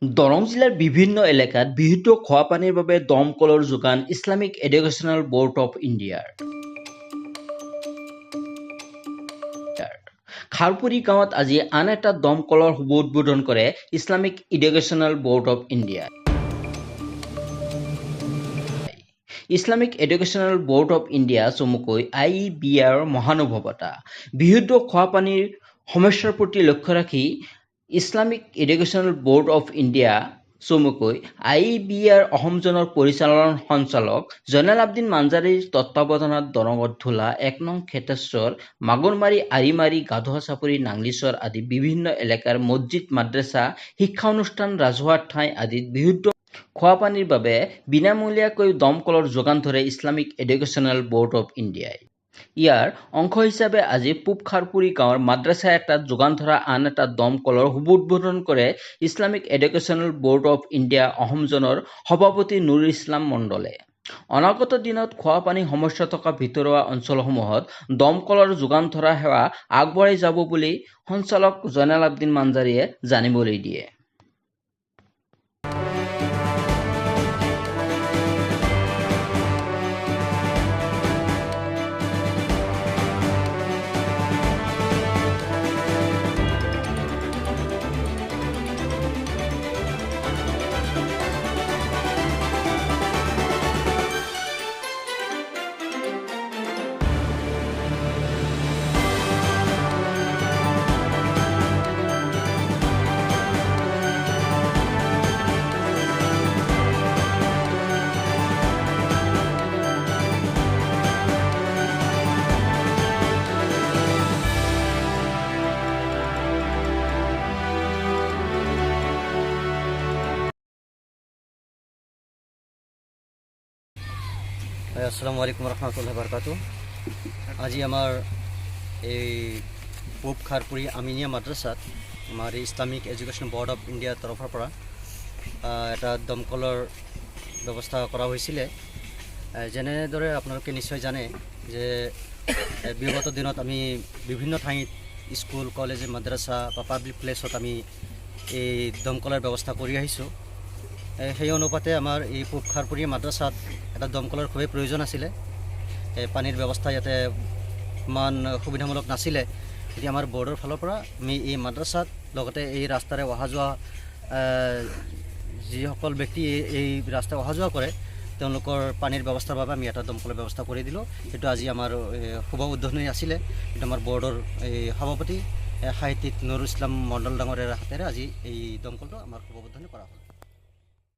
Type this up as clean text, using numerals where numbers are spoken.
দৰং জিলাৰ বিভিন্ন এলেকাত বিশুদ্ধ খোৱা পানীৰ বাবে দমকলৰ যোগান ইছলামিক এডুকেশ্যনেল ব'ৰ্ড অৱ ইণ্ডিয়াৰ। খাৰপুৰী গাঁৱত আজি আন এটা দমকলৰ শুভ উদ্বোধন কৰে ইছলামিক এডুকেশ্যনেল ব'ৰ্ড অৱ ইণ্ডিয়াই। Islamic educational board of India চমুকৈ IEBR মহানুভৱতা বিশুদ্ধ খোৱা পানীৰ সমস্যাৰ প্ৰতি লক্ষ্য ৰাখি Islamic educational board of India চমুকৈ IEBR অসম জোনৰ পৰিচালন সঞ্চালক জয়নাল আব্দিন মানজাৰীৰ তত্বাৱধানত দৰঙত ধুলা ১ নং খেতেশ্বৰ মাগুৰমাৰী আৰিমাৰী গাধোৱা চাপৰি নাংলিচৰ আদি বিভিন্ন এলেকাৰ মছজিদ মাদ্ৰাছা শিক্ষা অনুষ্ঠান ৰাজহুৱা ঠাই আদিত বিশুদ্ধ খোৱা পানীৰ বাবে বিনামূলীয়াকৈ দমকলৰ যোগান ধৰে ইছলামিক এডুকেশ্যনেল ব'ৰ্ড অৱ ইণ্ডিয়াই। ইয়াৰ অংশ হিচাপে আজি পূব খাৰপুৰী গাঁৱৰ মাদ্ৰাছা এটাত যোগান ধৰা আন এটা দমকলৰ শুভ উদ্বোধন কৰে Islamic educational board of India Assam জোনৰ সভাপতি নুৰুল ইছলাম মণ্ডলে। অনাগত দিনত খোৱা পানী সমস্যা থকা ভিতৰুৱা অঞ্চলসমূহত দমকলৰ যোগান ধৰা সেৱা আগবঢ়াই যাব বুলি সঞ্চালক জয়নাল আব্দিন মানজাৰীয়ে জানিবলৈ দিয়ে। আসসালামু আলাইকুম ৰহমতুল্লাহ বাৰকাতু। আজি আমাৰ এই পূব খাৰপুৰি আমিনিয়া মাদ্ৰাসাত আমাৰ ইসলামিক এডুকেশন ব'ৰ্ড অফ ইণ্ডিয়াৰ তৰফৰ পৰা এটা দমকলৰ ব্যৱস্থা কৰা হৈছিলে। যেনেদৰে আপোনালোকে নিশ্চয় জানে যে বিগত দিনত আমি বিভিন্ন ঠাইত স্কুল কলেজ মাদ্ৰাছা বা পাব্লিক প্লেছত আমি এই দমকলৰ ব্যৱস্থা কৰি আহিছোঁ। সেই অনুপাতে আমাৰ এই পূব খাৰপুৰী মাদ্ৰাসাত এটা দমকলৰ খুবেই প্ৰয়োজন আছিলে। পানীৰ ব্যৱস্থা ইয়াতে ইমান সুবিধামূলক নাছিলে। এতিয়া আমাৰ ব'ৰ্ডৰ ফালৰ পৰা আমি এই মাদ্ৰাসাত লগতে এই ৰাস্তাৰে অহা যোৱা যিসকল ব্যক্তি এই ৰাস্তাৰে অহা যোৱা কৰে তেওঁলোকৰ পানীৰ ব্যৱস্থাৰ বাবে আমি এটা দমকলৰ ব্যৱস্থা কৰি দিলোঁ। সেইটো আজি আমাৰ শুভ উদ্বোধনী আছিলে। কিন্তু আমাৰ ব'ৰ্ডৰ এই সভাপতি সাহিত্যিক নুৰুল ইছলাম মণ্ডল ডাঙৰীয়াৰ হাতেৰে আজি এই দমকলটো আমাৰ শুভ উদ্বোধনী কৰা হ'ল।